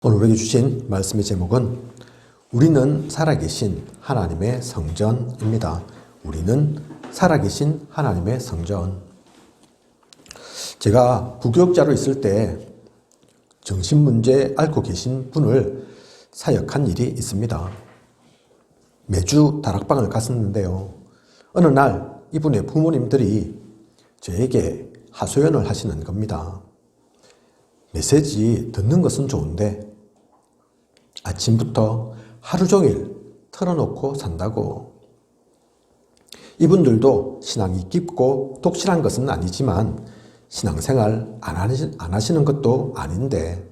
오늘 우리에게 주신 말씀의 제목은 우리는 살아계신 하나님의 성전입니다. 우리는 살아계신 하나님의 성전. 제가 부교육자로 있을 때 정신문제 앓고 계신 분을 사역한 일이 있습니다. 매주 다락방을 갔었는데요. 어느 날 이분의 부모님들이 저에게 하소연을 하시는 겁니다. 메시지 듣는 것은 좋은데 아침부터 하루 종일 틀어놓고 산다고. 이분들도 신앙이 깊고 독실한 것은 아니지만 신앙생활 안 하시는 것도 아닌데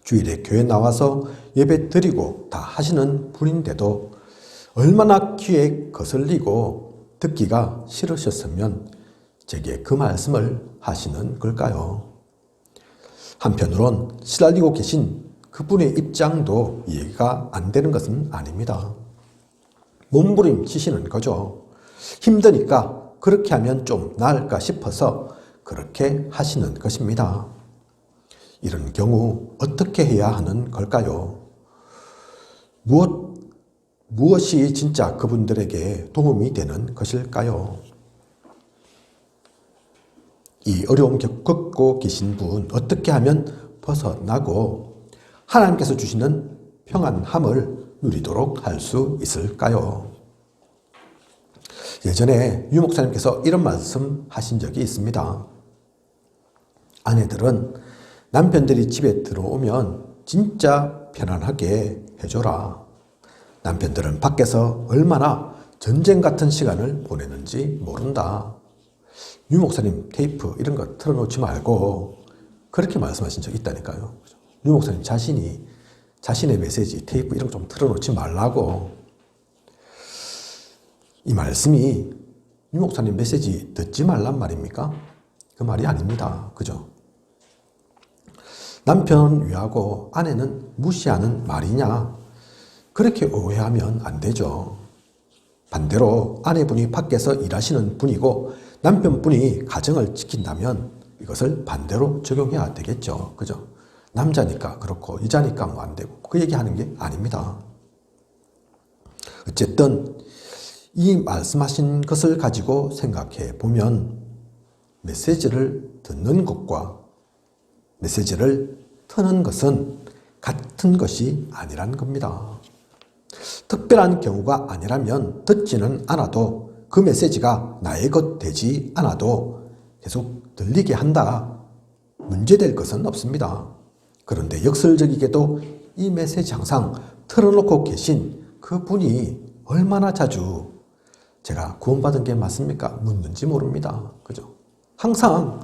주일에 교회 나와서 예배 드리고 다 하시는 분인데도 얼마나 귀에 거슬리고 듣기가 싫으셨으면 제게 그 말씀을 하시는 걸까요? 한편으론 시달리고 계신 그분의 입장도 이해가 안 되는 것은 아닙니다. 몸부림치시는 거죠. 힘드니까 그렇게 하면 좀 나을까 싶어서 그렇게 하시는 것입니다. 이런 경우 어떻게 해야 하는 걸까요? 무엇이 진짜 그분들에게 도움이 되는 것일까요? 이 어려움 겪고 계신 분 어떻게 하면 벗어나고 하나님께서 주시는 평안함을 누리도록 할 수 있을까요? 예전에 유 목사님께서 이런 말씀 하신 적이 있습니다. 아내들은 남편들이 집에 들어오면 진짜 편안하게 해줘라. 남편들은 밖에서 얼마나 전쟁 같은 시간을 보내는지 모른다. 유 목사님 테이프 이런 거 틀어놓지 말고 그렇게 말씀하신 적이 있다니까요. 유 목사님 자신이 자신의 메시지 테이프 이런 거 좀 틀어놓지 말라고. 이 말씀이 유 목사님 메시지 듣지 말란 말입니까? 그 말이 아닙니다. 그죠? 남편 위하고 아내는 무시하는 말이냐? 그렇게 오해하면 안 되죠. 반대로 아내분이 밖에서 일하시는 분이고 남편분이 가정을 지킨다면 이것을 반대로 적용해야 되겠죠. 그죠? 남자니까 그렇고 여자니까 뭐 안 되고 그 얘기하는 게 아닙니다. 어쨌든 이 말씀하신 것을 가지고 생각해 보면 메시지를 듣는 것과 메시지를 트는 것은 같은 것이 아니라는 겁니다. 특별한 경우가 아니라면 듣지는 않아도 그 메시지가 나의 것 되지 않아도 계속 들리게 한다. 문제될 것은 없습니다. 그런데 역설적이게도 이 메시지 항상 틀어놓고 계신 그분이 얼마나 자주 제가 구원받은 게 맞습니까? 묻는지 모릅니다. 그죠? 항상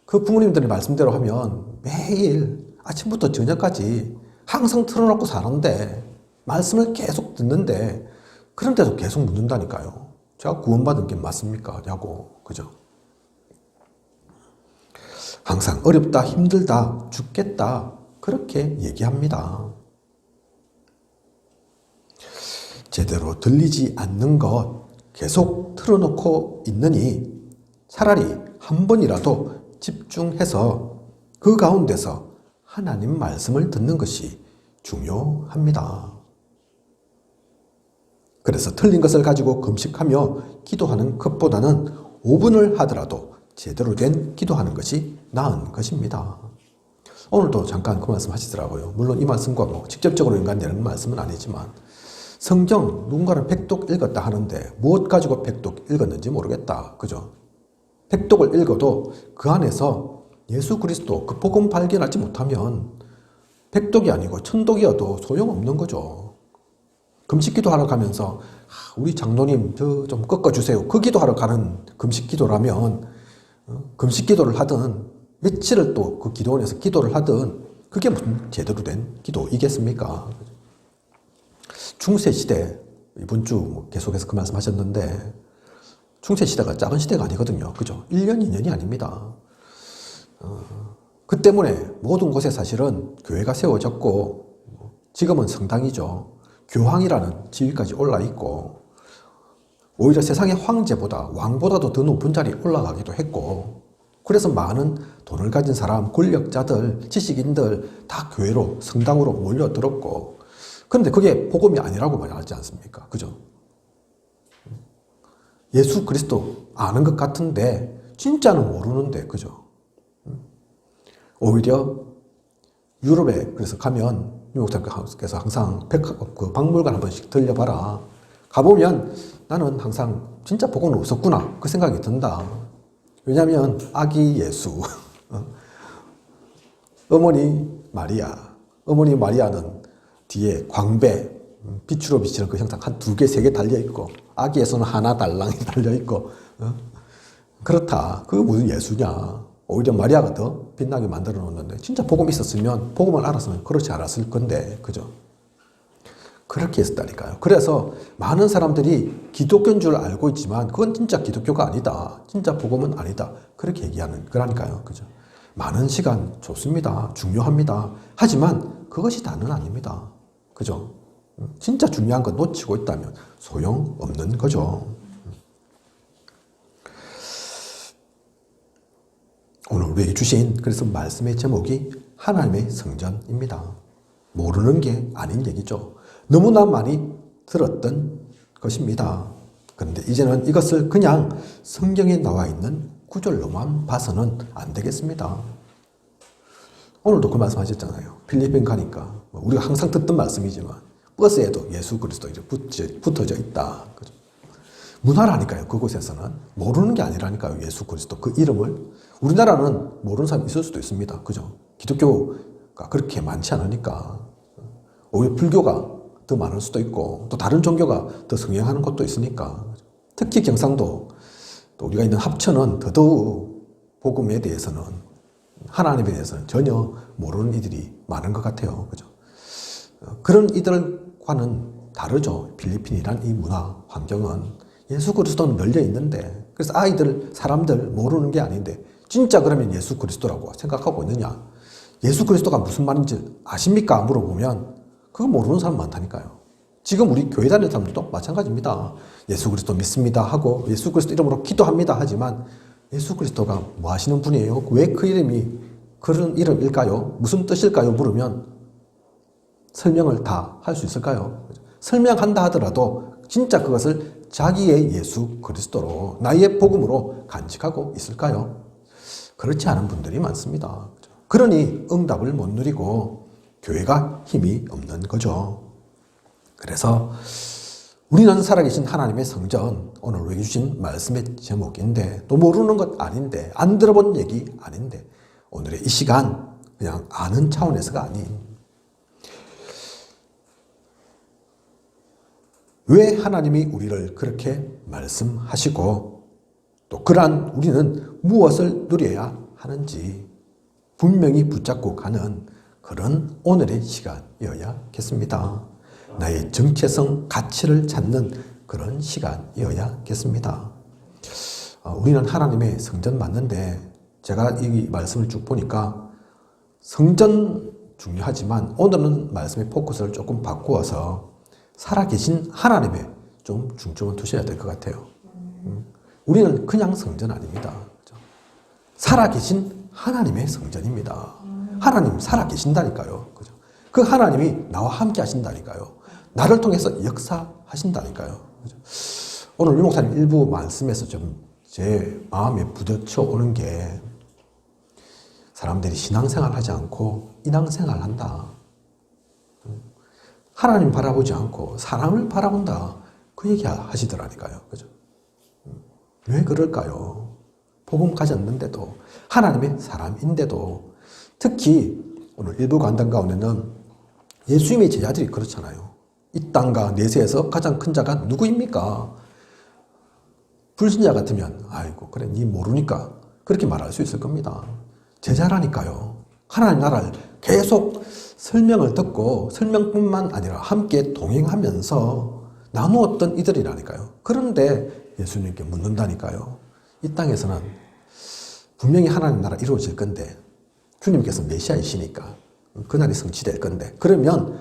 그 부모님들의 말씀대로 하면 매일 아침부터 저녁까지 항상 틀어놓고 사는데 말씀을 계속 듣는데 그런데도 계속 묻는다니까요. 제가 구원받은 게 맞습니까? 냐고. 그죠? 항상 어렵다, 힘들다, 죽겠다 그렇게 얘기합니다. 제대로 들리지 않는 것 계속 틀어놓고 있느니 차라리 한 번이라도 집중해서 그 가운데서 하나님 말씀을 듣는 것이 중요합니다. 그래서 틀린 것을 가지고 금식하며 기도하는 것보다는 5분을 하더라도 제대로 된 기도하는 것이 나은 것입니다. 오늘도 잠깐 그 말씀 하시더라고요. 물론 이 말씀과 뭐 직접적으로 연관되는 말씀은 아니지만 성경 누군가는 백독 읽었다 하는데 무엇 가지고 백독 읽었는지 모르겠다. 그죠? 백독을 읽어도 그 안에서 예수 그리스도 그 복음 발견하지 못하면 백독이 아니고 천독이어도 소용없는 거죠. 금식기도 하러 가면서 우리 장로님 저 좀 꺾어주세요. 그 기도하러 가는 금식기도라면 금식기도를 하든 며칠을 또 그 기도원에서 기도를 하든 그게 무슨 제대로 된 기도이겠습니까? 중세시대 이번 주 계속해서 그 말씀 하셨는데 중세시대가 작은 시대가 아니거든요. 그죠? 1년, 2년이 아닙니다. 그 때문에 모든 곳에 사실은 교회가 세워졌고 지금은 성당이죠. 교황이라는 지위까지 올라있고 오히려 세상의 황제보다 왕보다도 더 높은 자리에 올라가기도 했고 그래서 많은 돈을 가진 사람, 권력자들, 지식인들 다 교회로, 성당으로 몰려들었고, 그런데 그게 복음이 아니라고 말하지 않습니까? 그죠? 예수 그리스도 아는 것 같은데 진짜는 모르는데, 그죠? 오히려 유럽에 그래서 가면 유목사님께서 항상 그 박물관 한 번씩 들려봐라. 가보면 나는 항상 진짜 복음은 없었구나 그 생각이 든다. 왜냐하면 아기 예수, 어머니 마리아는 뒤에 광배, 빛으로 비치는 그 형상 한 2개, 3개 달려있고, 아기 예수는 하나 달랑이 달려있고, 그렇다. 그게 무슨 예수냐. 오히려 마리아가 더 빛나게 만들어 놓았는데, 진짜 복음 있었으면, 복음을 알았으면 그렇지 않았을 건데, 그죠? 그렇게 했었다니까요. 그래서 많은 사람들이 기독교인 줄 알고 있지만, 그건 진짜 기독교가 아니다. 진짜 복음은 아니다. 그렇게 얘기하는 거라니까요. 그죠? 많은 시간 좋습니다. 중요합니다. 하지만 그것이 다는 아닙니다. 그죠? 진짜 중요한 거 놓치고 있다면 소용없는 거죠. 오늘 우리에게 주신 그래서 말씀의 제목이 하나님의 성전입니다. 모르는 게 아닌 얘기죠. 너무나 많이 들었던 것입니다. 그런데 이제는 이것을 그냥 성경에 나와 있는 구절로만 봐서는 안 되겠습니다. 오늘도 그 말씀 하셨잖아요. 필리핀 가니까 우리가 항상 듣던 말씀이지만 버스에도 예수 그리스도 붙어져 있다. 그죠? 문화라니까요. 그곳에서는 모르는 게 아니라니까요. 예수 그리스도 그 이름을. 우리나라는 모르는 사람이 있을 수도 있습니다. 그죠? 기독교가 그렇게 많지 않으니까 오히려 불교가 더 많을 수도 있고 또 다른 종교가 더 성행하는 곳도 있으니까. 특히 경상도 또 우리가 있는 합천은 더더욱 복음에 대해서는 하나님에 대해서는 전혀 모르는 이들이 많은 것 같아요. 그죠? 그런 이들과는 다르죠. 필리핀이란 이 문화 환경은 예수 그리스도는 널려 있는데, 그래서 사람들 모르는 게 아닌데 진짜 그러면 예수 그리스도라고 생각하고 있느냐? 예수 그리스도가 무슨 말인지 아십니까? 물어보면 그거 모르는 사람 많다니까요. 지금 우리 교회 다니는 사람들도 마찬가지입니다. 예수 그리스도 믿습니다 하고 예수 그리스도 이름으로 기도합니다 하지만 예수 그리스도가 뭐 하시는 분이에요? 왜 그 이름이 그런 이름일까요? 무슨 뜻일까요? 물으면 설명을 다 할 수 있을까요? 설명한다 하더라도 진짜 그것을 자기의 예수 그리스도로 나의 복음으로 간직하고 있을까요? 그렇지 않은 분들이 많습니다. 그러니 응답을 못 누리고 교회가 힘이 없는 거죠. 그래서 우리는 살아계신 하나님의 성전, 오늘 우리에게 주신 말씀의 제목인데 또 모르는 것 아닌데 안 들어본 얘기 아닌데 오늘의 이 시간 그냥 아는 차원에서가 아닌 왜 하나님이 우리를 그렇게 말씀하시고 또 그러한 우리는 무엇을 누려야 하는지 분명히 붙잡고 가는 그런 오늘의 시간이어야겠습니다. 나의 정체성, 가치를 찾는 그런 시간이어야겠습니다. 우리는 하나님의 성전 맞는데 제가 이 말씀을 쭉 보니까 성전 중요하지만 오늘은 말씀의 포커스를 조금 바꾸어서 살아계신 하나님에 좀 중점을 두셔야 될 것 같아요. 우리는 그냥 성전 아닙니다. 살아계신 하나님의 성전입니다. 하나님 살아계신다니까요. 그죠? 그 하나님이 나와 함께 하신다니까요. 나를 통해서 역사하신다니까요. 그죠? 오늘 유목사님 일부 말씀에서 좀 제 마음에 부딪혀 오는 게 사람들이 신앙생활 하지 않고 인앙생활 한다. 하나님 바라보지 않고 사람을 바라본다. 그 얘기 하시더라니까요. 그죠? 왜 그럴까요? 복음 가졌는데도 하나님의 사람인데도 특히 오늘 일부 간당 가운데는 예수님의 제자들이 그렇잖아요. 이 땅과 내세에서 가장 큰 자가 누구입니까? 불신자 같으면 아이고 그래 니 모르니까 그렇게 말할 수 있을 겁니다. 제자라니까요. 하나님 나라를 계속 설명을 듣고 설명뿐만 아니라 함께 동행하면서 나누었던 이들이라니까요. 그런데 예수님께 묻는다니까요. 이 땅에서는 분명히 하나님 나라 이루어질 건데 주님께서 메시아이시니까 그날이 성취될 건데 그러면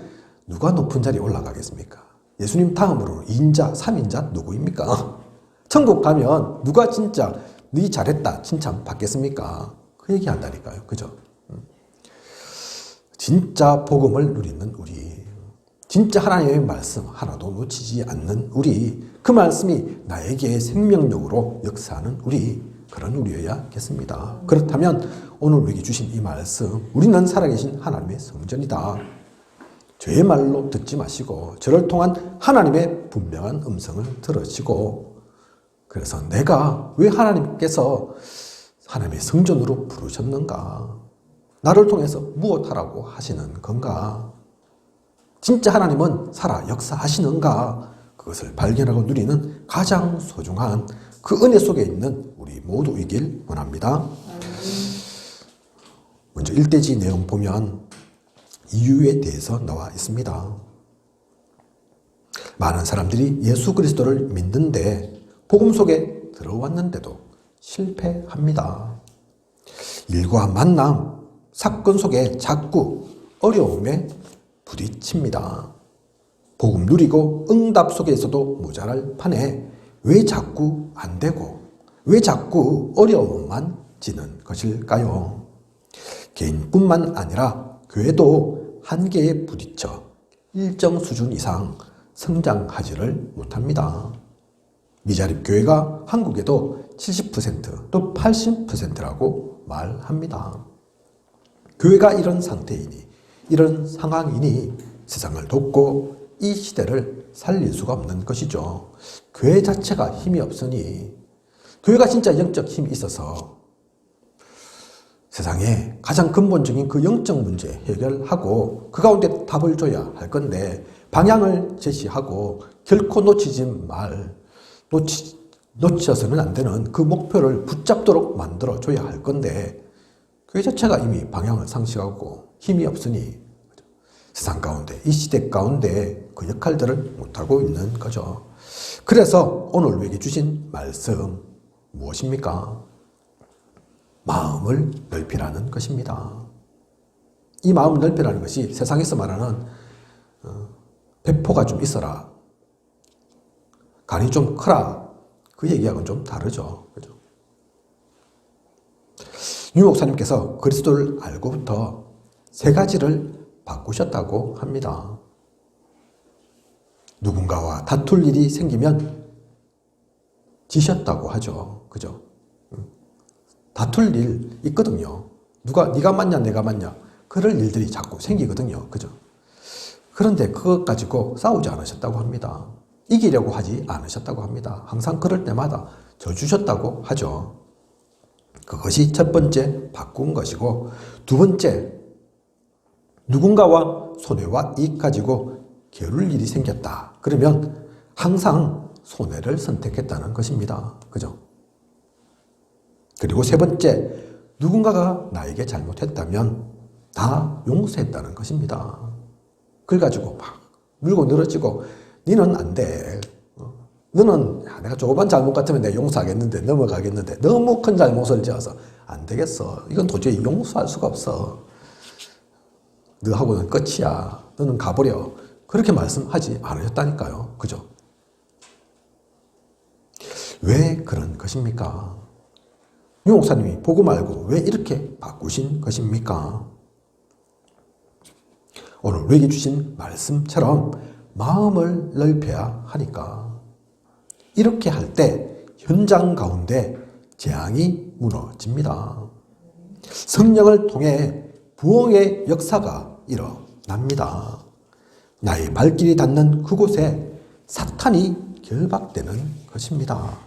누가 높은 자리에 올라가겠습니까? 예수님 다음으로 2인자, 3인자 누구입니까? 천국 가면 누가 진짜 네 잘했다 칭찬 받겠습니까? 그 얘기 한다니까요. 그죠? 진짜 복음을 누리는 우리, 진짜 하나님의 말씀 하나도 놓치지 않는 우리, 그 말씀이 나에게 생명력으로 역사하는 우리, 그런 우리여야겠습니다. 그렇다면 오늘 우리에게 주신 이 말씀, 우리는 살아계신 하나님의 성전이다. 죄의 말로 듣지 마시고 저를 통한 하나님의 분명한 음성을 들으시고, 그래서 내가 왜 하나님께서 하나님의 성전으로 부르셨는가? 나를 통해서 무엇하라고 하시는 건가? 진짜 하나님은 살아 역사하시는가? 그것을 발견하고 누리는 가장 소중한 그 은혜 속에 있는 우리 모두이길 원합니다. 먼저 1대지 내용 보면 이유에 대해서 나와 있습니다. 많은 사람들이 예수 그리스도를 믿는데 복음 속에 들어왔는데도 실패합니다. 일과 만남, 사건 속에 자꾸 어려움에 부딪힙니다. 복음 누리고 응답 속에서도 모자랄 판에 왜 자꾸 안 되고 왜 자꾸 어려움만 지는 것일까요? 개인뿐만 아니라 교회도 한계에 부딪혀 일정 수준 이상 성장하지를 못합니다. 미자립 교회가 한국에도 70%또 80%라고 말합니다. 교회가 이런 상태이니, 이런 상황이니 세상을 돕고 이 시대를 살릴 수가 없는 것이죠. 교회 자체가 힘이 없으니, 교회가 진짜 영적 힘이 있어서 세상에 가장 근본적인 그 영적 문제 해결하고 그 가운데 답을 줘야 할 건데, 방향을 제시하고 결코 놓쳐서는 안 되는 그 목표를 붙잡도록 만들어줘야 할 건데, 교회 자체가 이미 방향을 상실하고 힘이 없으니 세상 가운데, 이 시대 가운데 그 역할들을 못하고 있는 거죠. 그래서 오늘 우리에게 주신 말씀 무엇입니까? 마음을 넓히라는 것입니다. 이 마음 넓히라는 것이 세상에서 말하는 배포가 좀 있어라, 간이 좀 크라, 그 얘기하고는 좀 다르죠. 그죠? 유 목사님께서 그리스도를 알고부터 3가지를 바꾸셨다고 합니다. 누군가와 다툴 일이 생기면 지셨다고 하죠. 그죠? 다툴 일 있거든요. 네가 맞냐 내가 맞냐 그럴 일들이 자꾸 생기거든요. 그죠? 그런데 그것 가지고 싸우지 않으셨다고 합니다. 이기려고 하지 않으셨다고 합니다. 항상 그럴 때마다 져주셨다고 하죠. 그것이 첫 번째 바꾼 것이고, 두 번째, 누군가와 손해와 이익 가지고 겨룰 일이 생겼다. 그러면 항상 손해를 선택했다는 것입니다. 그죠? 그리고 세 번째, 누군가가 나에게 잘못했다면 다 용서했다는 것입니다. 그걸 가지고 막 물고 늘어지고 너는 안 돼. 너는 내가 조그만 잘못 같으면 내가 용서하겠는데, 넘어가겠는데 너무 큰 잘못을 지어서 안 되겠어. 이건 도저히 용서할 수가 없어. 너하고는 끝이야. 너는 가버려. 그렇게 말씀하지 않으셨다니까요. 그죠? 왜 그런 것입니까? 유 목사님이 복음 알고 왜 이렇게 바꾸신 것입니까? 오늘 우리에게 주신 말씀처럼 마음을 넓혀야 하니까, 이렇게 할 때 현장 가운데 재앙이 무너집니다. 성령을 통해 부흥의 역사가 일어납니다. 나의 발길이 닿는 그곳에 사탄이 결박되는 것입니다.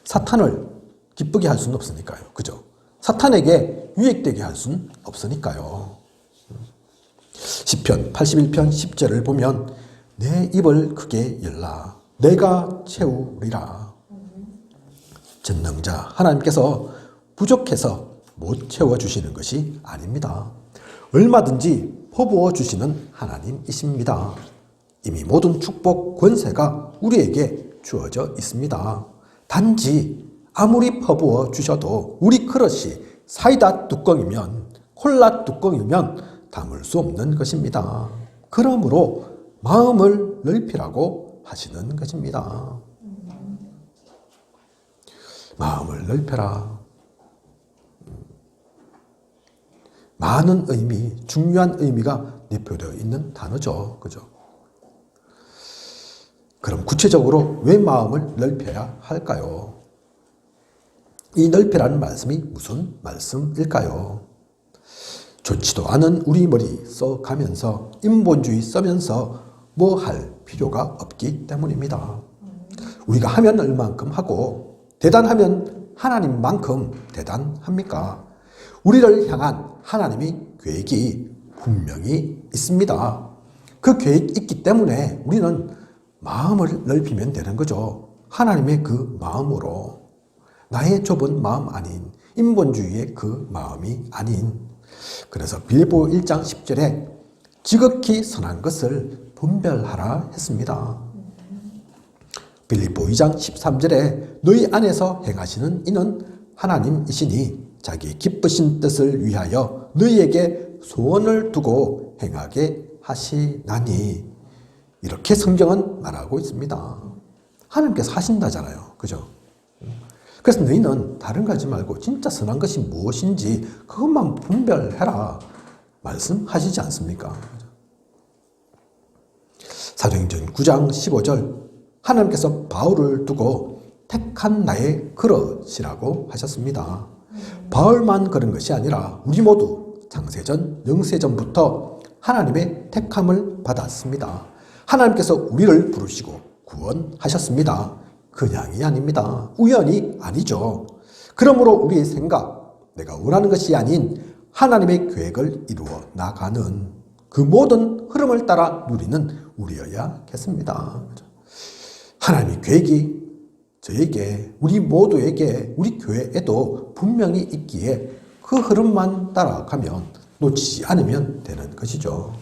사탄을 기쁘게 할 수는 없으니까요. 그죠? 사탄에게 유익되게 할 수는 없으니까요. 시편 81편 10절을 보면 내 입을 크게 열라 내가 채우리라. 전능자 하나님께서 부족해서 못 채워주시는 것이 아닙니다. 얼마든지 퍼부어 주시는 하나님이십니다. 이미 모든 축복, 권세가 우리에게 주어져 있습니다. 단지 아무리 퍼부어 주셔도 우리 그릇이 사이다 뚜껑이면, 콜라 뚜껑이면 담을 수 없는 것입니다. 그러므로 마음을 넓히라고 하시는 것입니다. 마음을 넓혀라. 많은 의미, 중요한 의미가 내포되어 있는 단어죠. 그죠? 그럼 구체적으로 왜 마음을 넓혀야 할까요? 이 넓히라는 말씀이 무슨 말씀일까요? 좋지도 않은 우리 머리 써가면서 인본주의 써면서 뭐 할 필요가 없기 때문입니다. 우리가 하면 얼만큼 하고 대단하면 하나님만큼 대단합니까? 우리를 향한 하나님의 계획이 분명히 있습니다. 그 계획이 있기 때문에 우리는 마음을 넓히면 되는 거죠. 하나님의 그 마음으로. 나의 좁은 마음 아닌, 인본주의의 그 마음이 아닌. 그래서 빌립보 1장 10절에 지극히 선한 것을 분별하라 했습니다. 빌립보 2장 13절에 너희 안에서 행하시는 이는 하나님이시니 자기 기쁘신 뜻을 위하여 너희에게 소원을 두고 행하게 하시나니. 이렇게 성경은 말하고 있습니다. 하나님께서 하신다잖아요. 그죠? 그래서 너희는 다른 거 하지 말고 진짜 선한 것이 무엇인지 그것만 분별해라 말씀하시지 않습니까? 사도행전 9장 15절 하나님께서 바울을 두고 택한 나의 그릇이라고 하셨습니다. 바울만 그런 것이 아니라 우리 모두 창세전, 영세전부터 하나님의 택함을 받았습니다. 하나님께서 우리를 부르시고 구원하셨습니다. 그냥이 아닙니다. 우연이 아니죠. 그러므로 우리의 생각, 내가 원하는 것이 아닌 하나님의 계획을 이루어 나가는 그 모든 흐름을 따라 누리는 우리여야겠습니다. 하나님의 계획이 저에게, 우리 모두에게, 우리 교회에도 분명히 있기에 그 흐름만 따라가면, 놓치지 않으면 되는 것이죠.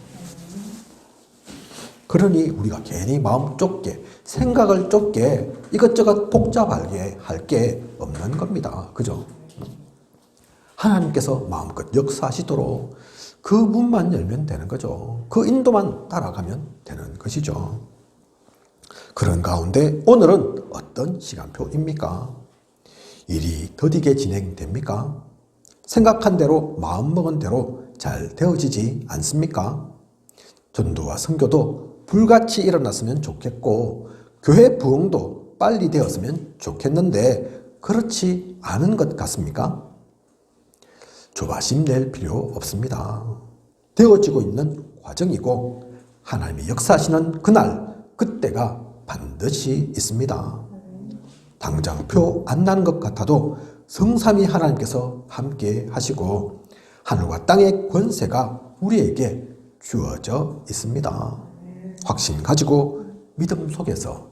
그러니 우리가 괜히 마음 좁게, 생각을 좁게 이것저것 복잡하게 할 게 없는 겁니다. 그죠? 하나님께서 마음껏 역사하시도록 그 문만 열면 되는 거죠. 그 인도만 따라가면 되는 것이죠. 그런 가운데 오늘은 어떤 시간표입니까? 일이 더디게 진행됩니까? 생각한 대로, 마음먹은 대로 잘 되어지지 않습니까? 전도와 선교도 불같이 일어났으면 좋겠고 교회 부흥도 빨리 되었으면 좋겠는데 그렇지 않은 것 같습니까? 조바심 낼 필요 없습니다. 되어지고 있는 과정이고 하나님이 역사하시는 그날, 그때가 반드시 있습니다. 당장 표 안 나는 것 같아도 성삼위 하나님께서 함께 하시고 하늘과 땅의 권세가 우리에게 주어져 있습니다. 확신 가지고 믿음 속에서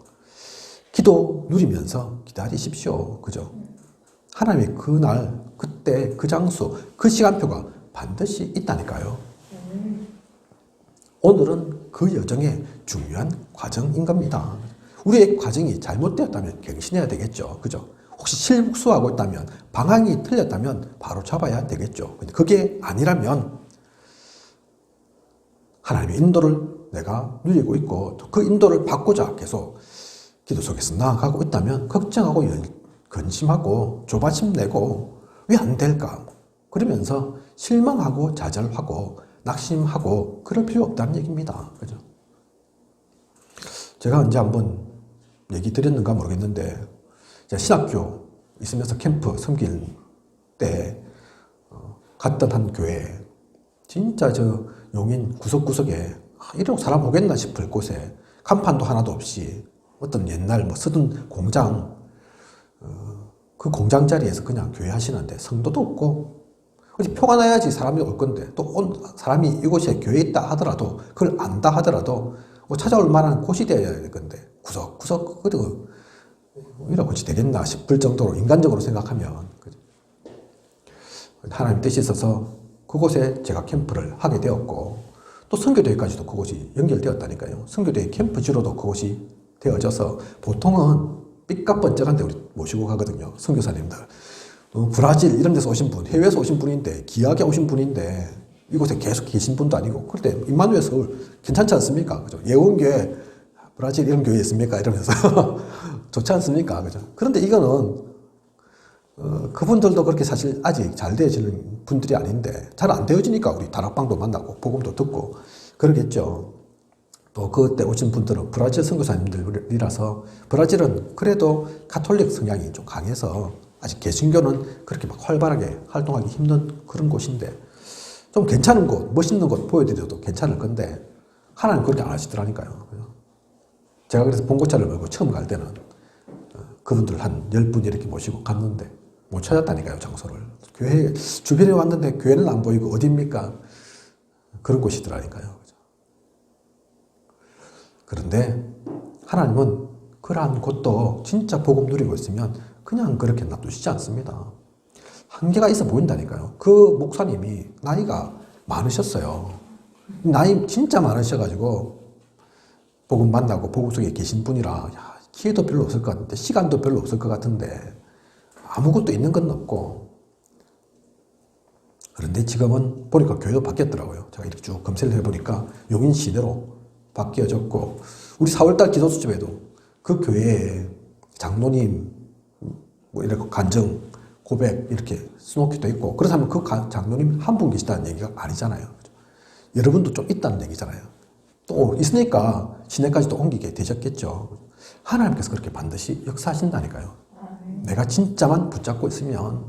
기도 누리면서 기다리십시오. 그죠? 하나님의 그날, 그때, 그 장소, 그 시간표가 반드시 있다니까요. 오늘은 그 여정의 중요한 과정인 겁니다. 우리의 과정이 잘못되었다면 갱신해야 되겠죠. 그죠? 혹시 실수하고 있다면, 방향이 틀렸다면 바로 잡아야 되겠죠. 근데 그게 아니라면 하나님의 인도를 내가 누리고 있고 그 인도를 받고자 계속 기도 속에서 나아가고 있다면 걱정하고 근심하고 조바심 내고 왜 안 될까? 그러면서 실망하고 좌절하고 낙심하고 그럴 필요 없다는 얘기입니다. 그죠? 제가 언제 한번 얘기 드렸는가 모르겠는데 제가 신학교 있으면서 캠프 섬길 때 갔던 한 교회 진짜 저 용인 구석구석에 이러고 사람 오겠나 싶을 곳에 간판도 하나도 없이 어떤 옛날 뭐 쓰던 공장 그 공장 자리에서 그냥 교회 하시는데 성도도 없고 어디 표가 나야지 사람이 올 건데 또 온 사람이 이곳에 교회에 있다 하더라도 그걸 안다 하더라도 뭐 찾아올 만한 곳이 되어야 될 건데 구석구석 그래도 이런 곳이 되겠나 싶을 정도로 인간적으로 생각하면 하나님 뜻이 있어서 그곳에 제가 캠프를 하게 되었고 또 선교대회까지도 그곳이 연결되었다니까요. 선교대회 캠프지로도 그곳이 되어져서 보통은 삐까뻔쩍한데 우리 모시고 가거든요. 선교사님들. 브라질 이런 데서 오신 분, 해외에서 오신 분인데 귀하게 오신 분인데 이곳에 계속 계신 분도 아니고 그럴 때 임마누엘 서울 괜찮지 않습니까? 그죠? 예원교회 브라질 이런 교회 있습니까? 이러면서 좋지 않습니까? 그죠? 그런데 이거는 그분들도 그렇게 사실 아직 잘 되어지는 분들이 아닌데 잘 안 되어지니까 우리 다락방도 만나고 복음도 듣고 그러겠죠. 또 그때 오신 분들은 브라질 선교사님들이라서 브라질은 그래도 가톨릭 성향이 좀 강해서 아직 개신교는 그렇게 막 활발하게 활동하기 힘든 그런 곳인데 좀 괜찮은 곳, 멋있는 곳 보여드려도 괜찮을 건데 하나님 그렇게 안 하시더라니까요. 제가 그래서 봉고차를 몰고 처음 갈 때는 그분들 한 10분 이렇게 모시고 갔는데 못 찾았다니까요, 장소를. 교회 주변에 왔는데 교회는 안 보이고 어디입니까? 그런 곳이더라니까요. 그런데 하나님은 그러한 곳도 진짜 복음 누리고 있으면 그냥 그렇게 놔두시지 않습니다. 한계가 있어 보인다니까요. 그 목사님이 나이가 많으셨어요. 나이 진짜 많으셔가지고 복음 만나고 복음 속에 계신 분이라 야, 기회도 별로 없을 것 같은데 시간도 별로 없을 것 같은데 아무것도 있는 건 없고 그런데 지금은 보니까 교회도 바뀌었더라고요. 제가 이렇게 쭉 검색을 해보니까 용인 시내로 바뀌어졌고 우리 4월달 기도수집에도 그 교회에 장로님 뭐 이렇게 간증 고백 이렇게 수놓기도 있고 그렇다면 그 장로님 한 분 계시다는 얘기가 아니잖아요. 여러분도 좀 있다는 얘기잖아요. 또 있으니까 시내까지도 옮기게 되셨겠죠. 하나님께서 그렇게 반드시 역사하신다니까요. 내가 진짜만 붙잡고 있으면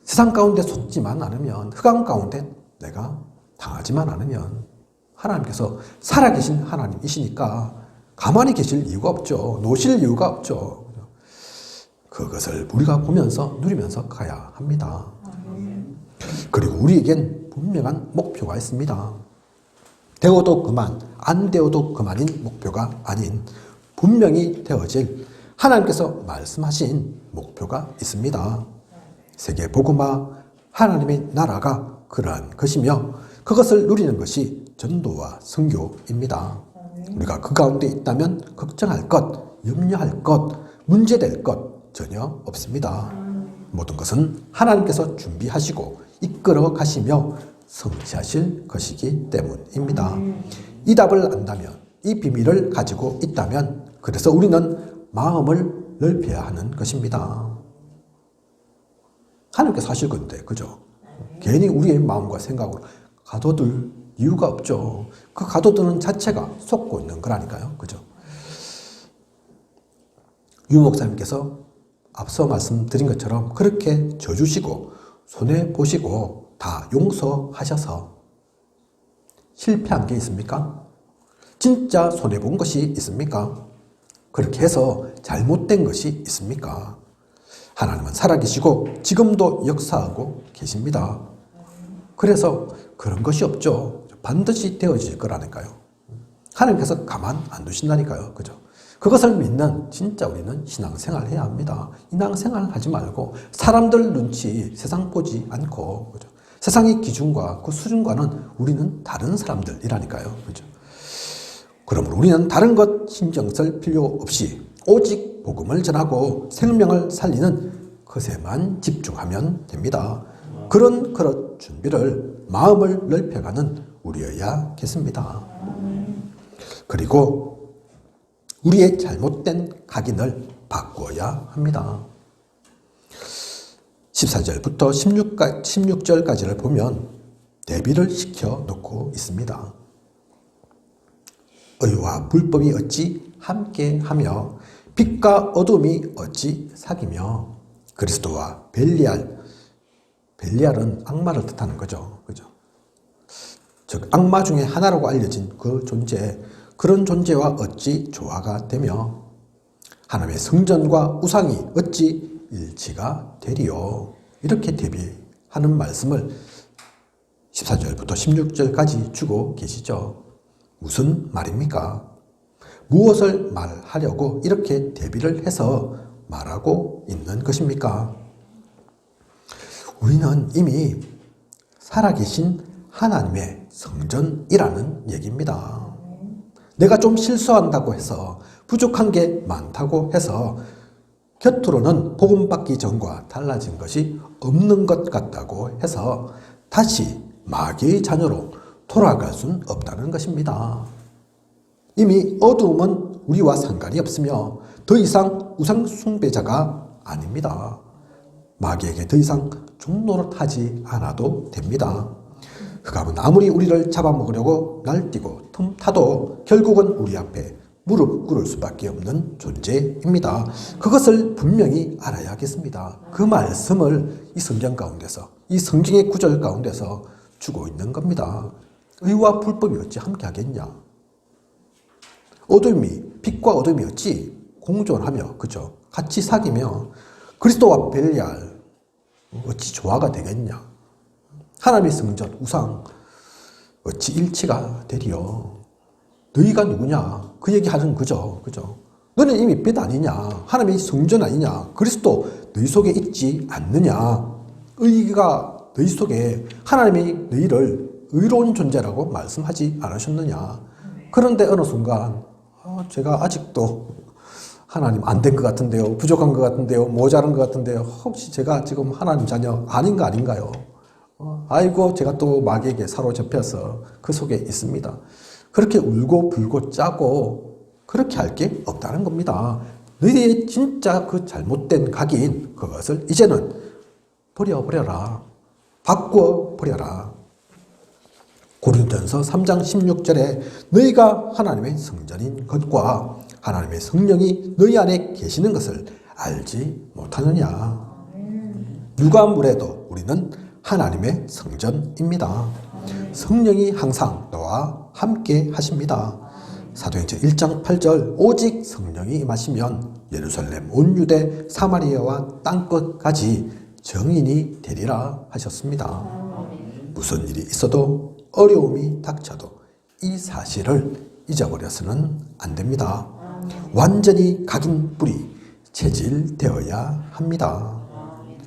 세상 가운데 속지만 않으면 흑암 가운데 내가 당하지만 않으면 하나님께서 살아계신 하나님이시니까 가만히 계실 이유가 없죠. 노실 이유가 없죠. 그것을 우리가 보면서 누리면서 가야 합니다. 그리고 우리에겐 분명한 목표가 있습니다. 되어도 그만, 안 되어도 그만인 목표가 아닌 분명히 되어질 하나님께서 말씀하신 목표가 있습니다. 세계 복음화 하나님의 나라가 그러한 것이며 그것을 누리는 것이 전도와 선교입니다. 우리가 그 가운데 있다면 걱정할 것, 염려할 것, 문제될 것 전혀 없습니다. 모든 것은 하나님께서 준비하시고 이끌어 가시며 성취하실 것이기 때문입니다. 이 답을 안다면, 이 비밀을 가지고 있다면 그래서 우리는 마음을 넓혀야 하는 것입니다. 하나님께서 하실 건데, 그죠? 괜히 우리의 마음과 생각으로 가둬둘 이유가 없죠. 그 가둬두는 자체가 속고 있는 거라니까요. 그죠? 유 목사님께서 앞서 말씀드린 것처럼 그렇게 져주시고 손해보시고 다 용서하셔서 실패한 게 있습니까? 진짜 손해본 것이 있습니까? 그렇게 해서 잘못된 것이 있습니까? 하나님은 살아계시고 지금도 역사하고 계십니다. 그래서 그런 것이 없죠. 반드시 되어질 거라니까요. 하나님께서 가만 안 두신다니까요. 그죠? 그것을 믿는 진짜 우리는 신앙생활 해야 합니다. 신앙생활 하지 말고 사람들 눈치 세상 보지 않고 그죠? 세상의 기준과 그 수준과는 우리는 다른 사람들이라니까요. 그죠? 그러므로 우리는 다른 것 신경 쓸 필요 없이 오직 복음을 전하고 생명을 살리는 것에만 집중하면 됩니다. 그런 그릇 준비를 마음을 넓혀가는 우리여야겠습니다. 그리고 우리의 잘못된 각인을 바꿔야 합니다. 14절부터 16절까지를 보면 대비를 시켜 놓고 있습니다. 의와 불법이 어찌 함께하며 빛과 어둠이 어찌 사귀며 그리스도와 벨리알은 악마를 뜻하는 거죠. 그죠? 즉 악마 중에 하나라고 알려진 그 존재, 그런 존재와 어찌 조화가 되며 하나님의 성전과 우상이 어찌 일치가 되리요. 이렇게 대비하는 말씀을 14절부터 16절까지 주고 계시죠. 무슨 말입니까? 무엇을 말하려고 이렇게 대비를 해서 말하고 있는 것입니까? 우리는 이미 살아계신 하나님의 성전이라는 얘기입니다. 내가 좀 실수한다고 해서 부족한 게 많다고 해서 겉으로는 복음 받기 전과 달라진 것이 없는 것 같다고 해서 다시 마귀의 자녀로 돌아갈 수는 없다는 것입니다. 이미 어두움은 우리와 상관이 없으며 더 이상 우상 숭배자가 아닙니다. 마귀에게 더 이상 종노릇하지 않아도 됩니다. 흑암은 아무리 우리를 잡아먹으려고 날뛰고 틈타도 결국은 우리 앞에 무릎 꿇을 수밖에 없는 존재입니다. 그것을 분명히 알아야겠습니다. 그 말씀을 이 성경 가운데서, 이 성경의 구절 가운데서 주고 있는 겁니다. 의와 불법이 어찌 함께 하겠냐? 빛과 어둠이 어찌 공존하며, 그죠? 같이 사귀며 그리스도와 벨리알 어찌 조화가 되겠냐? 하나님의 성전, 우상 어찌 일치가 되리요? 너희가 누구냐? 그 얘기하는 거죠. 그죠? 너는 이미 빛 아니냐? 하나님의 성전 아니냐? 그리스도 너희 속에 있지 않느냐? 의가 너희 속에 하나님이 너희를 의로운 존재라고 말씀하지 않으셨느냐? 그런데 어느 순간 제가 아직도 하나님 안 된 것 같은데요. 부족한 것 같은데요. 모자란 것 같은데요. 혹시 제가 지금 하나님 자녀 아닌가요? 아이고 제가 또 마귀에게 사로잡혀서 그 속에 있습니다. 그렇게 울고 불고 짜고 그렇게 할 게 없다는 겁니다. 너희의 진짜 그 잘못된 각인 그것을 이제는 버려라. 바꿔버려라. 고린도전서 3장 16절에 너희가 하나님의 성전인 것과 하나님의 성령이 너희 안에 계시는 것을 알지 못하느냐. 누가 뭐래도 우리는 하나님의 성전입니다. 성령이 항상 너와 함께 하십니다. 사도행전 1장 8절 오직 성령이 임하시면 예루살렘 온 유대 사마리아와 땅끝까지 정인이 되리라 하셨습니다. 무슨 일이 있어도 어려움이 닥쳐도 이 사실을 잊어버려서는 안 됩니다. 완전히 각인 뿌리 체질되어야 합니다.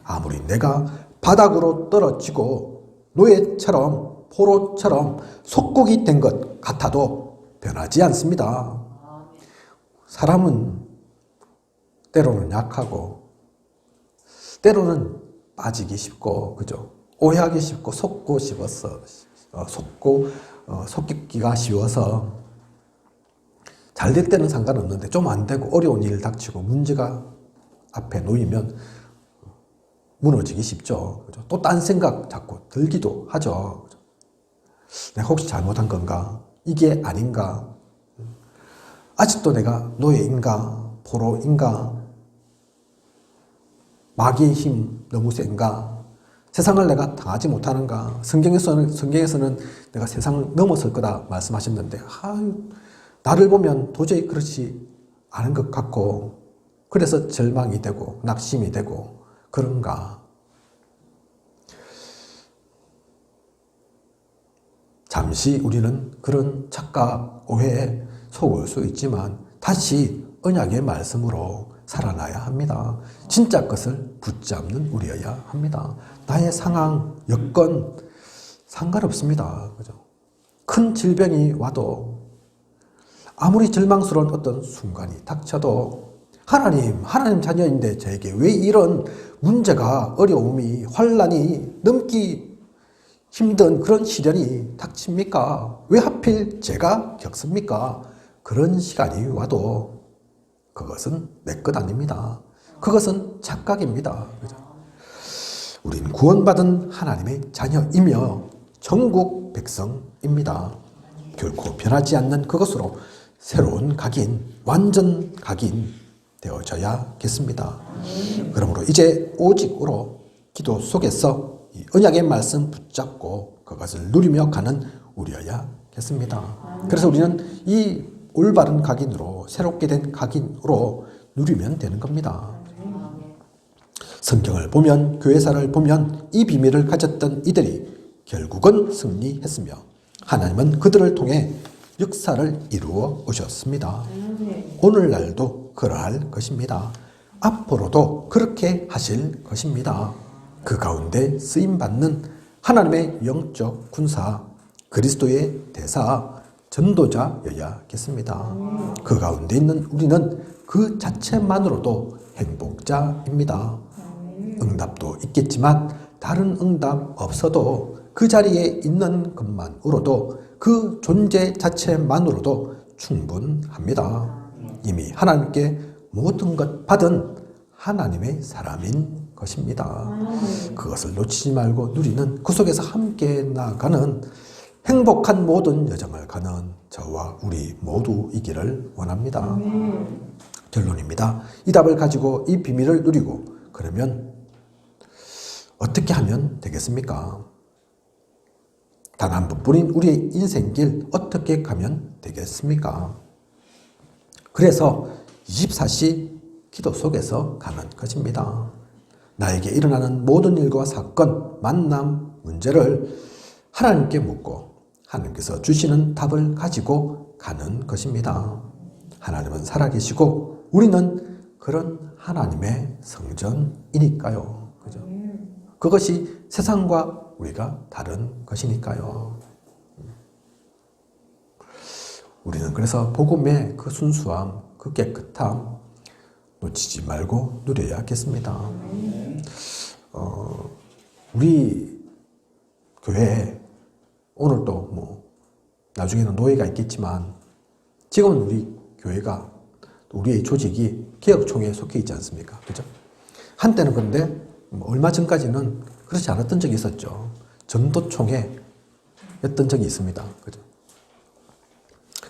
아무리 내가 바닥으로 떨어지고 노예처럼 포로처럼 속국이 된 것 같아도 변하지 않습니다. 사람은 때로는 약하고 때로는 빠지기 쉽고 그죠? 오해하기 쉽고 속기가 쉬워서 잘 될 때는 상관없는데 좀 안 되고 어려운 일 닥치고 문제가 앞에 놓이면 무너지기 쉽죠. 그죠? 또 딴 생각 자꾸 들기도 하죠. 그죠? 내가 혹시 잘못한 건가? 이게 아닌가? 아직도 내가 노예인가? 포로인가? 마귀의 힘 너무 센가? 세상을 내가 당하지 못하는가? 성경에서는 내가 세상을 넘어설 거다 말씀하셨는데, 나를 보면 도저히 그렇지 않은 것 같고, 그래서 절망이 되고, 낙심이 되고, 그런가? 잠시 우리는 그런 착각, 오해에 속을 수 있지만, 다시 언약의 말씀으로 살아나야 합니다. 진짜 것을 붙잡는 우리여야 합니다. 나의 상황, 여건 상관없습니다. 그죠? 큰 질병이 와도 아무리 절망스러운 어떤 순간이 닥쳐도 하나님 자녀인데 저에게 왜 이런 문제가 어려움이 환난이 넘기 힘든 그런 시련이 닥칩니까? 왜 하필 제가 겪습니까? 그런 시간이 와도 그것은 내 것 아닙니다. 그것은 착각입니다. 그죠? 우린 구원받은 하나님의 자녀이며 전국 백성입니다. 결코 변하지 않는 그것으로 새로운 각인, 완전 각인 되어져야겠습니다. 그러므로 이제 오직으로 기도 속에서 이 언약의 말씀 붙잡고 그것을 누리며 가는 우리여야겠습니다. 그래서 우리는 이 올바른 각인으로, 새롭게 된 각인으로 누리면 되는 겁니다. 성경을 보면, 교회사를 보면 이 비밀을 가졌던 이들이 결국은 승리했으며 하나님은 그들을 통해 역사를 이루어 오셨습니다. 오늘날도 그러할 것입니다. 앞으로도 그렇게 하실 것입니다. 그 가운데 쓰임받는 하나님의 영적 군사, 그리스도의 대사, 전도자여야겠습니다. 그 가운데 있는 우리는 그 자체만으로도 행복자입니다. 응답도 있겠지만 다른 응답 없어도 그 자리에 있는 것만으로도 그 존재 자체만으로도 충분합니다. 이미 하나님께 모든 것 받은 하나님의 사람인 것입니다. 그것을 놓치지 말고 누리는 그 속에서 함께 나가는 행복한 모든 여정을 가는 저와 우리 모두이기를 원합니다. 결론입니다. 이 답을 가지고 이 비밀을 누리고 그러면 어떻게 하면 되겠습니까? 단 한 번뿐인 우리의 인생길 어떻게 가면 되겠습니까? 그래서 24시 기도 속에서 가는 것입니다. 나에게 일어나는 모든 일과 사건, 만남, 문제를 하나님께 묻고 하나님께서 주시는 답을 가지고 가는 것입니다. 하나님은 살아계시고 우리는 그런 하나님의 성전이니까요. 그죠? 그것이 세상과 우리가 다른 것이니까요. 우리는 그래서 복음의 그 순수함, 그 깨끗함 놓치지 말고 누려야겠습니다. 우리 교회에 오늘도 뭐 나중에는 노예가 있겠지만 지금은 우리 교회가 우리의 조직이 개혁총회에 속해 있지 않습니까? 그죠? 한때는 그런데 얼마 전까지는 그렇지 않았던 적이 있었죠. 전도총회였던 적이 있습니다. 그죠?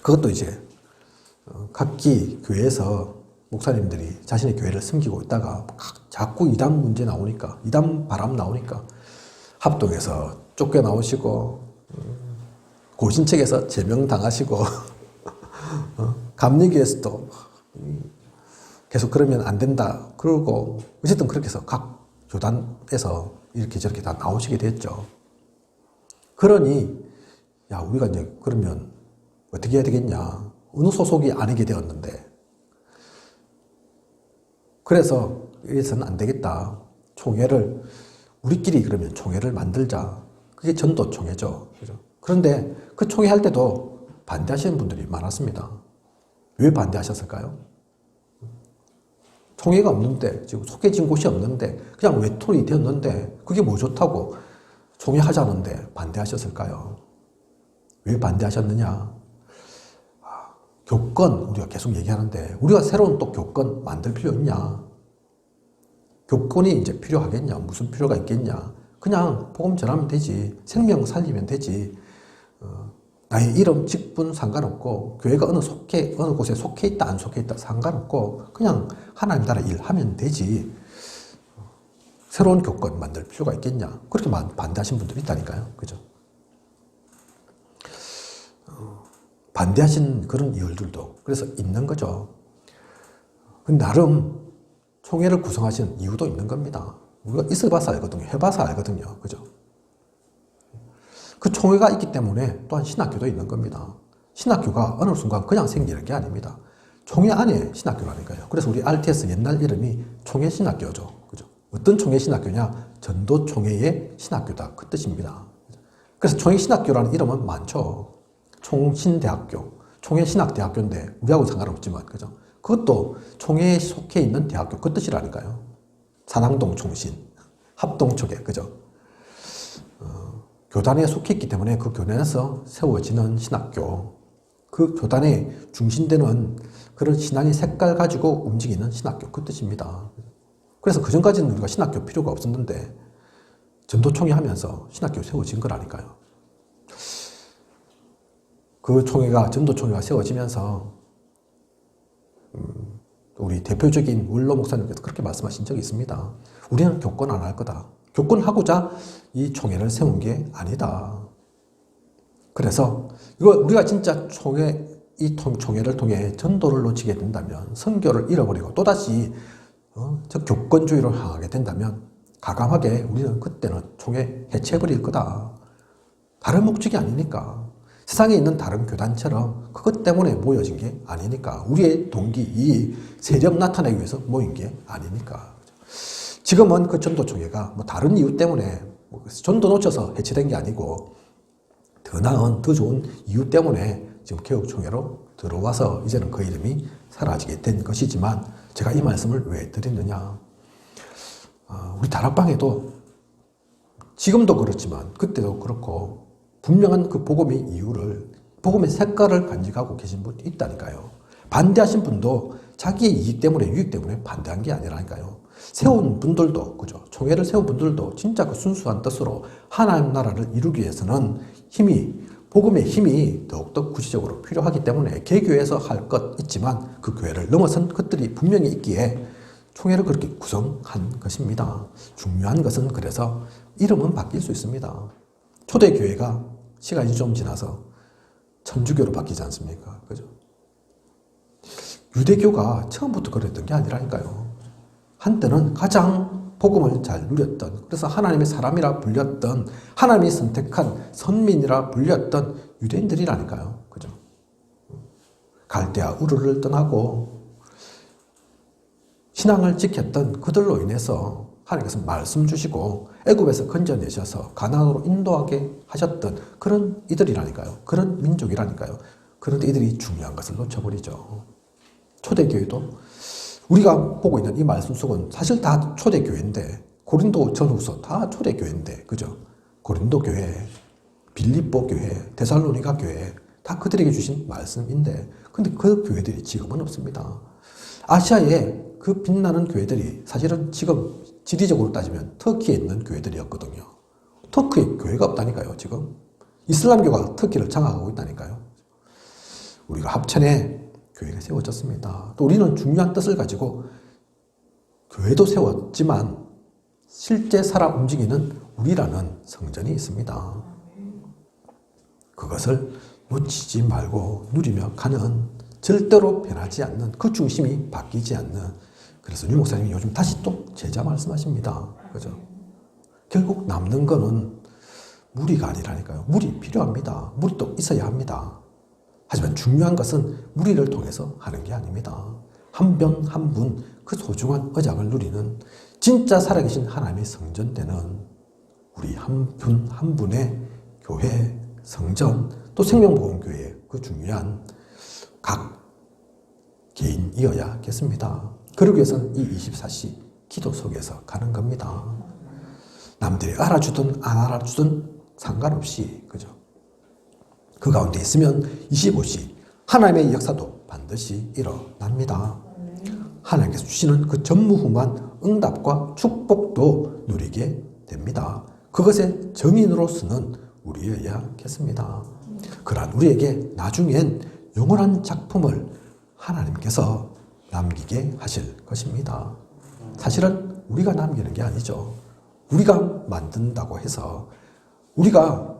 그것도 이제 각기 교회에서 목사님들이 자신의 교회를 섬기고 있다가 자꾸 이단 문제 나오니까, 이단 바람 나오니까 합동에서 쫓겨나오시고 고신책에서 제명당하시고 감리교에서도 계속 그러면 안 된다 그러고 어쨌든 그렇게 해서 각 교단에서 이렇게 저렇게 다 나오시게 됐죠. 그러니 야 우리가 이제 그러면 어떻게 해야 되겠냐. 어느 소속이 아니게 되었는데 그래서 이래서는 안 되겠다. 총회를 우리끼리 그러면 총회를 만들자. 그게 전도총회죠. 그죠? 그런데 그 총회 할 때도 반대하시는 분들이 많았습니다. 왜 반대하셨을까요? 총회가 없는데 지금 속해진 곳이 없는데 그냥 외톨이 되었는데 그게 뭐 좋다고 총회 하자는데 반대하셨을까요? 왜 반대하셨느냐? 교권 우리가 계속 얘기하는데 우리가 새로운 또 교권 만들 필요 있냐? 교권이 이제 필요하겠냐? 무슨 필요가 있겠냐? 그냥 복음 전하면 되지. 생명 살리면 되지. 나의 이름, 직분 상관없고 교회가 어느 곳에 속해 있다 안 속해 있다 상관없고 그냥 하나님 나라 일하면 되지. 새로운 교권 만들 필요가 있겠냐? 그렇게 반대하신 분들이 있다니까요. 그죠? 반대하신 그런 이유들도 그래서 있는 거죠. 나름 총회를 구성하신 이유도 있는 겁니다. 우리가 있어봐서 알거든요. 해봐서 알거든요. 그죠? 그 총회가 있기 때문에 또한 신학교도 있는 겁니다. 신학교가 어느 순간 그냥 생기는 게 아닙니다. 총회 안에 신학교라니까요. 그래서 우리 RTS 옛날 이름이 총회신학교죠. 그죠? 어떤 총회신학교냐? 전도총회의 신학교다. 그 뜻입니다. 그래서 총회신학교라는 이름은 많죠. 총신대학교, 총회신학대학교인데 우리하고 상관없지만 그죠? 그것도 총회에 속해 있는 대학교 그 뜻이라니까요. 산항동 총신, 합동초계 그죠? 교단에 속해 있기 때문에 그 교단에서 세워지는 신학교, 그 교단의 중심되는 그런 신앙의 색깔 가지고 움직이는 신학교 그 뜻입니다. 그래서 그전까지는 우리가 신학교 필요가 없었는데 전도총회 하면서 신학교 세워진 거라니까요. 그 총회가 전도총회가 세워지면서 우리 대표적인 원로 목사님께서 그렇게 말씀하신 적이 있습니다. 우리는 교권 안 할 거다. 교권하고자 이 총회를 세운 게 아니다. 그래서 이거 우리가 진짜 총회를 통해 전도를 놓치게 된다면 선교를 잃어버리고 또다시 저 교권주의로 향하게 된다면 가감하게 우리는 그때는 총회 해체해버릴 거다. 다른 목적이 아니니까. 세상에 있는 다른 교단처럼 그것 때문에 모여진 게 아니니까. 우리의 동기, 이 세력 나타내기 위해서 모인 게 아니니까. 지금은 그 전도총회가 뭐 다른 이유 때문에 전도 놓쳐서 해체된 게 아니고 더 나은, 더 좋은 이유 때문에 지금 개혁총회로 들어와서 이제는 그 이름이 사라지게 된 것이지만 제가 이 말씀을 왜 드리느냐. 우리 다락방에도 지금도 그렇지만 그때도 그렇고 분명한 그 복음의 이유를, 복음의 색깔을 간직하고 계신 분이 있다니까요. 반대하신 분도 자기의 이익 때문에, 유익 때문에 반대한 게 아니라니까요. 세운 분들도, 그죠? 총회를 세운 분들도 진짜 그 순수한 뜻으로 하나님 나라를 이루기 위해서는 복음의 힘이 더욱더 구체적으로 필요하기 때문에 개교에서 할 것 있지만 그 교회를 넘어선 것들이 분명히 있기에 총회를 그렇게 구성한 것입니다. 중요한 것은 그래서 이름은 바뀔 수 있습니다. 초대교회가 시간이 좀 지나서 천주교로 바뀌지 않습니까? 그죠? 유대교가 처음부터 그랬던 게 아니라니까요. 한때는 가장 복음을 잘 누렸던, 그래서 하나님의 사람이라 불렸던, 하나님이 선택한 선민이라 불렸던 유대인들이라니까요. 그죠? 갈대아 우르를 떠나고 신앙을 지켰던 그들로 인해서 하나님께서 말씀 주시고 애굽에서 건져내셔서 가나안으로 인도하게 하셨던 그런 이들이라니까요. 그런 민족이라니까요. 그런데 이들이 중요한 것을 놓쳐버리죠. 초대교회도 우리가 보고 있는 이 말씀 속은 사실 다 초대교회인데, 고린도 전후서 다 초대교회인데, 그죠? 고린도 교회, 빌립보 교회, 데살로니가 교회 다 그들에게 주신 말씀인데, 근데 그 교회들이 지금은 없습니다. 아시아에 그 빛나는 교회들이 사실은 지금 지리적으로 따지면 터키에 있는 교회들이었거든요. 터키에 교회가 없다니까요, 지금. 이슬람교가 터키를 장악하고 있다니까요. 우리가 합천에 교회가 세워졌습니다. 또 우리는 중요한 뜻을 가지고 교회도 세웠지만 실제 살아 움직이는 우리라는 성전이 있습니다. 그것을 놓치지 말고 누리며 가는, 절대로 변하지 않는, 그 중심이 바뀌지 않는. 그래서 유 목사님이 요즘 다시 또 제자 말씀하십니다. 그죠? 결국 남는 거는 무리가 아니라니까요. 무리 필요합니다. 무리도 있어야 합니다. 하지만 중요한 것은 무리를 통해서 하는 게 아닙니다. 한 분 한 분 그 소중한 언약을 누리는, 진짜 살아계신 하나님의 성전되는 우리 한 분 한 분의 교회, 성전, 또 생명보험교회, 그 중요한 각 개인이어야겠습니다. 그러기 위해서는 이 24시 기도 속에서 가는 겁니다. 남들이 알아주든 안 알아주든 상관없이, 그죠? 그 가운데 있으면 25시 하나님의 역사도 반드시 일어납니다. 하나님께서 주시는 그 전무후무한 응답과 축복도 누리게 됩니다. 그것의 증인으로서는 우리여야겠습니다. 그러한 우리에게 나중엔 영원한 작품을 하나님께서 남기게 하실 것입니다. 사실은 우리가 남기는 게 아니죠. 우리가 만든다고 해서, 우리가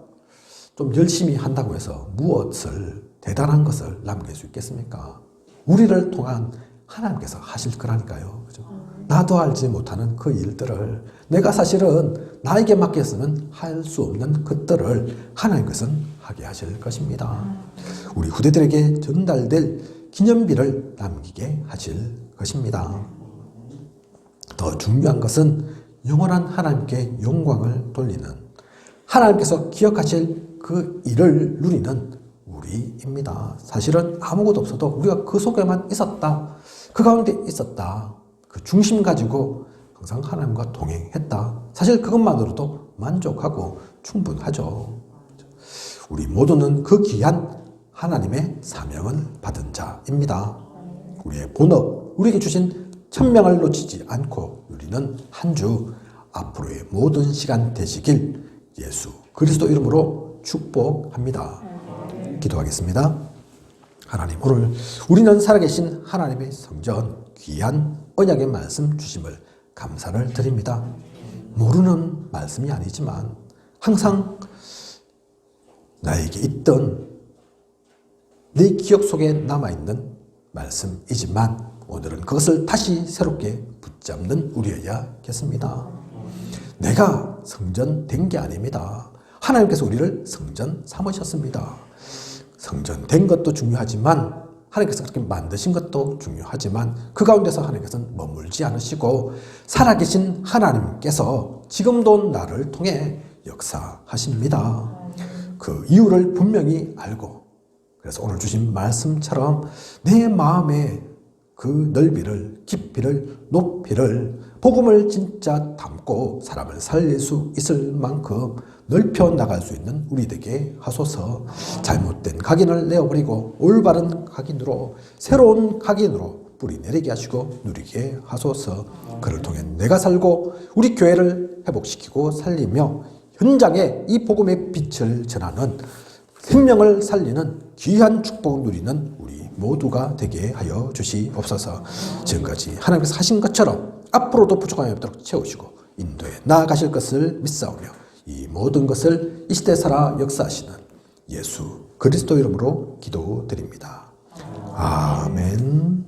좀 열심히 한다고 해서 무엇을, 대단한 것을 남길 수 있겠습니까? 우리를 통한 하나님께서 하실 거라니까요. 그죠? 나도 알지 못하는 그 일들을, 내가 사실은 나에게 맡겼으면 할 수 없는 것들을 하나님께서는 하게 하실 것입니다. 우리 후대들에게 전달될 기념비를 남기게 하실 것입니다. 더 중요한 것은 영원한 하나님께 영광을 돌리는, 하나님께서 기억하실 그 일을 누리는 우리입니다. 사실은 아무것도 없어도 우리가 그 속에만 있었다, 그 가운데 있었다, 그 중심 가지고 항상 하나님과 동행했다, 사실 그것만으로도 만족하고 충분하죠. 우리 모두는 그 귀한 하나님의 사명을 받은 자입니다. 우리의 본업, 우리에게 주신 천명을 놓치지 않고 누리는 한 주, 앞으로의 모든 시간 되시길 예수 그리스도 이름으로 축복합니다. 기도하겠습니다. 하나님, 오늘 우리는 살아계신 하나님의 성전, 귀한 언약의 말씀 주심을 감사를 드립니다. 모르는 말씀이 아니지만 항상 나에게 있던, 내 기억 속에 남아있는 말씀이지만 오늘은 그것을 다시 새롭게 붙잡는 우리여야겠습니다. 내가 성전 된 게 아닙니다. 하나님께서 우리를 성전 삼으셨습니다. 성전 된 것도 중요하지만, 하나님께서 그렇게 만드신 것도 중요하지만, 그 가운데서 하나님께서는 머물지 않으시고 살아계신 하나님께서 지금도 나를 통해 역사하십니다. 그 이유를 분명히 알고, 그래서 오늘 주신 말씀처럼 내 마음의 그 넓이를, 깊이를, 높이를, 복음을 진짜 담고 사람을 살릴 수 있을 만큼 넓혀 나갈 수 있는 우리 되게 하소서. 잘못된 각인을 내어버리고 올바른 각인으로, 새로운 각인으로 뿌리 내리게 하시고 누리게 하소서. 그를 통해 내가 살고 우리 교회를 회복시키고 살리며 현장에 이 복음의 빛을 전하는 생명을 살리는 귀한 축복을 누리는 우리 모두가 되게 하여 주시옵소서. 지금까지 하나님께서 하신 것처럼 앞으로도 부족함이 없도록 채우시고 인도에 나아가실 것을 믿사오며 이 모든 것을 이 시대 살아 역사하시는 예수 그리스도 이름으로 기도드립니다. 아멘.